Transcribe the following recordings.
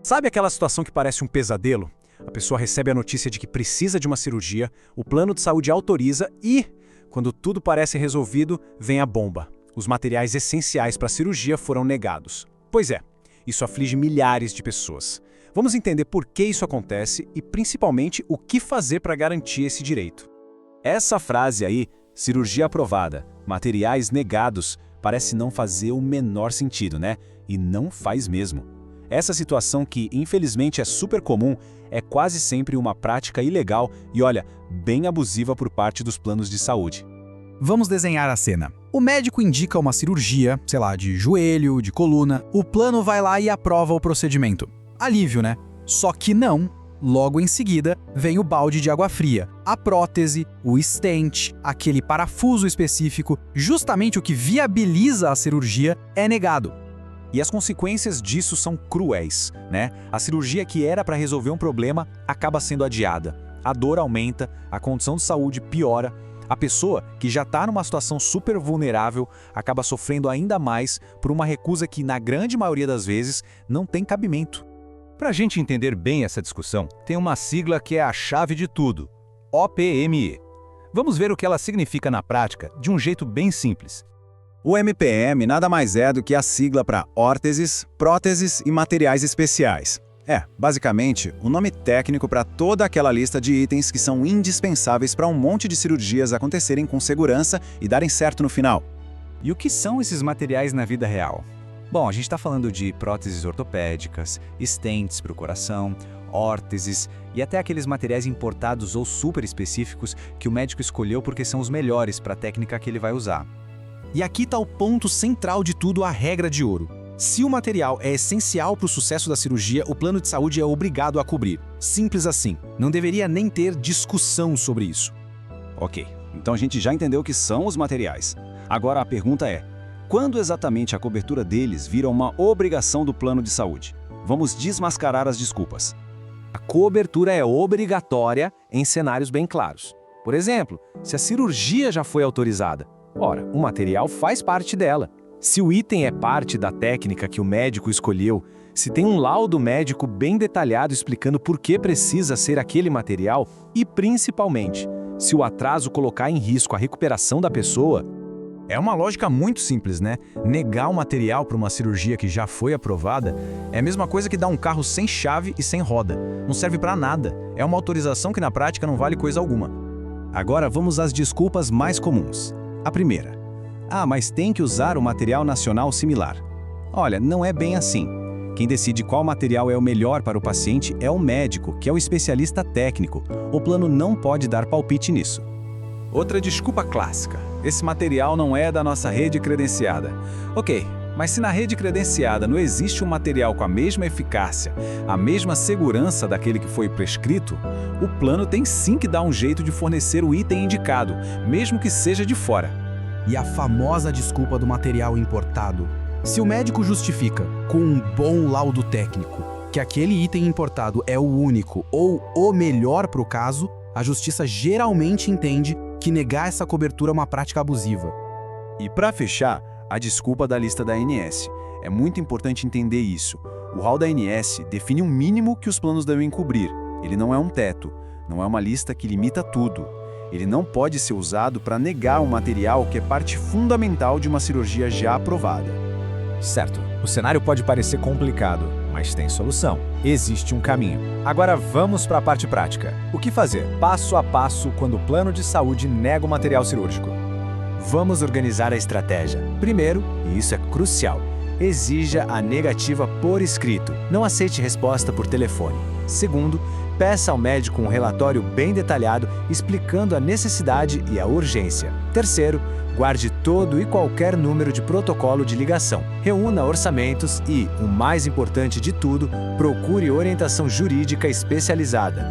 Sabe aquela situação que parece um pesadelo? A pessoa recebe a notícia de que precisa de uma cirurgia, o plano de saúde autoriza e, quando tudo parece resolvido, vem a bomba. Os materiais essenciais para a cirurgia foram negados. Pois é, isso aflige milhares de pessoas. Vamos entender por que isso acontece e, principalmente, o que fazer para garantir esse direito. Essa frase aí, cirurgia aprovada, materiais negados, parece não fazer o menor sentido, né? E não faz mesmo. Essa situação que, infelizmente, é super comum, é quase sempre uma prática ilegal e, olha, bem abusiva por parte dos planos de saúde. Vamos desenhar a cena. O médico indica uma cirurgia, sei lá, de joelho, de coluna. O plano vai lá e aprova o procedimento. Alívio, né? Só que não. Logo em seguida, vem o balde de água fria, a prótese, o stent, aquele parafuso específico, justamente o que viabiliza a cirurgia, é negado. E as consequências disso são cruéis, né? A cirurgia que era para resolver um problema acaba sendo adiada. A dor aumenta, a condição de saúde piora. A pessoa, que já está numa situação super vulnerável, acaba sofrendo ainda mais por uma recusa que, na grande maioria das vezes, não tem cabimento. Para a gente entender bem essa discussão, tem uma sigla que é a chave de tudo: OPME. Vamos ver o que ela significa na prática, de um jeito bem simples. O MPM nada mais é do que a sigla para órteses, próteses e materiais especiais. É, basicamente, o nome técnico para toda aquela lista de itens que são indispensáveis para um monte de cirurgias acontecerem com segurança e darem certo no final. E o que são esses materiais na vida real? Bom, a gente está falando de próteses ortopédicas, stents para o coração, órteses e até aqueles materiais importados ou super específicos que o médico escolheu porque são os melhores para a técnica que ele vai usar. E aqui está o ponto central de tudo, a regra de ouro. Se o material é essencial para o sucesso da cirurgia, o plano de saúde é obrigado a cobrir. Simples assim. Não deveria nem ter discussão sobre isso. Ok, então a gente já entendeu o que são os materiais. Agora a pergunta é: quando exatamente a cobertura deles vira uma obrigação do plano de saúde? Vamos desmascarar as desculpas. A cobertura é obrigatória em cenários bem claros. Por exemplo, se a cirurgia já foi autorizada, ora, o material faz parte dela. Se o item é parte da técnica que o médico escolheu, se tem um laudo médico bem detalhado explicando por que precisa ser aquele material e, principalmente, se o atraso colocar em risco a recuperação da pessoa. É uma lógica muito simples, né? Negar o material para uma cirurgia que já foi aprovada é a mesma coisa que dar um carro sem chave e sem roda. Não serve para nada. É uma autorização que na prática não vale coisa alguma. Agora vamos às desculpas mais comuns. A primeira: mas tem que usar o material nacional similar. Olha, não é bem assim. Quem decide qual material é o melhor para o paciente é o médico, que é o especialista técnico. O plano não pode dar palpite nisso. Outra desculpa clássica: esse material não é da nossa rede credenciada. Ok, mas se na rede credenciada não existe um material com a mesma eficácia, a mesma segurança daquele que foi prescrito, o plano tem sim que dar um jeito de fornecer o item indicado, mesmo que seja de fora. E a famosa desculpa do material importado. Se o médico justifica, com um bom laudo técnico, que aquele item importado é o único ou o melhor para o caso, a justiça geralmente entende que negar essa cobertura é uma prática abusiva. E para fechar, a desculpa da lista da ANS. É muito importante entender isso. O rol da ANS define um mínimo que os planos devem cobrir. Ele não é um teto, não é uma lista que limita tudo. Ele não pode ser usado para negar um material que é parte fundamental de uma cirurgia já aprovada. Certo, o cenário pode parecer complicado, mas tem solução. Existe um caminho. Agora vamos para a parte prática. O que fazer? Passo a passo quando o plano de saúde nega o material cirúrgico. Vamos organizar a estratégia. Primeiro, e isso é crucial, exija a negativa por escrito. Não aceite resposta por telefone. Segundo, peça ao médico um relatório bem detalhado explicando a necessidade e a urgência. Terceiro, guarde todo e qualquer número de protocolo de ligação. Reúna orçamentos e, o mais importante de tudo, procure orientação jurídica especializada.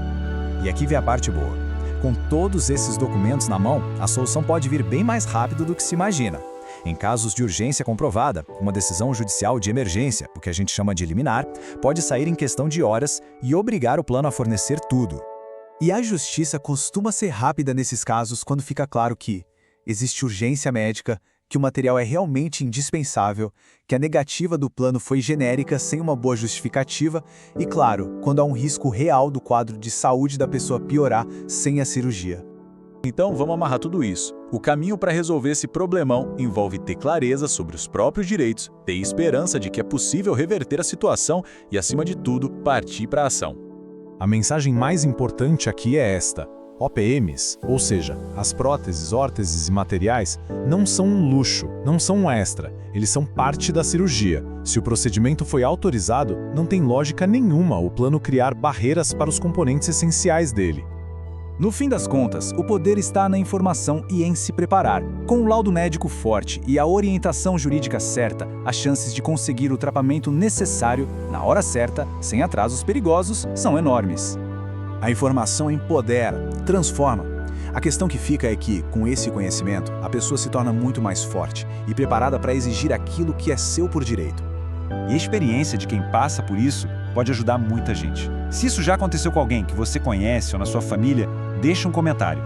E aqui vem a parte boa. Com todos esses documentos na mão, a solução pode vir bem mais rápido do que se imagina. Em casos de urgência comprovada, uma decisão judicial de emergência, o que a gente chama de liminar, pode sair em questão de horas e obrigar o plano a fornecer tudo. E a justiça costuma ser rápida nesses casos quando fica claro que existe urgência médica, que o material é realmente indispensável, que a negativa do plano foi genérica sem uma boa justificativa e, claro, quando há um risco real do quadro de saúde da pessoa piorar sem a cirurgia. Então, vamos amarrar tudo isso. O caminho para resolver esse problemão envolve ter clareza sobre os próprios direitos, ter esperança de que é possível reverter a situação e, acima de tudo, partir para a ação. A mensagem mais importante aqui é esta: OPMs, ou seja, as próteses, órteses e materiais, não são um luxo, não são um extra, eles são parte da cirurgia. Se o procedimento foi autorizado, não tem lógica nenhuma o plano criar barreiras para os componentes essenciais dele. No fim das contas, o poder está na informação e em se preparar. Com o laudo médico forte e a orientação jurídica certa, as chances de conseguir o tratamento necessário, na hora certa, sem atrasos perigosos, são enormes. A informação empodera, transforma. A questão que fica é que, com esse conhecimento, a pessoa se torna muito mais forte e preparada para exigir aquilo que é seu por direito. E a experiência de quem passa por isso pode ajudar muita gente. Se isso já aconteceu com alguém que você conhece ou na sua família, deixa um comentário.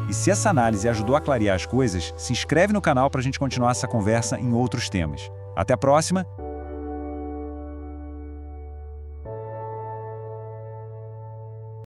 E se essa análise ajudou a clarear as coisas, se inscreve no canal para a gente continuar essa conversa em outros temas. Até a próxima!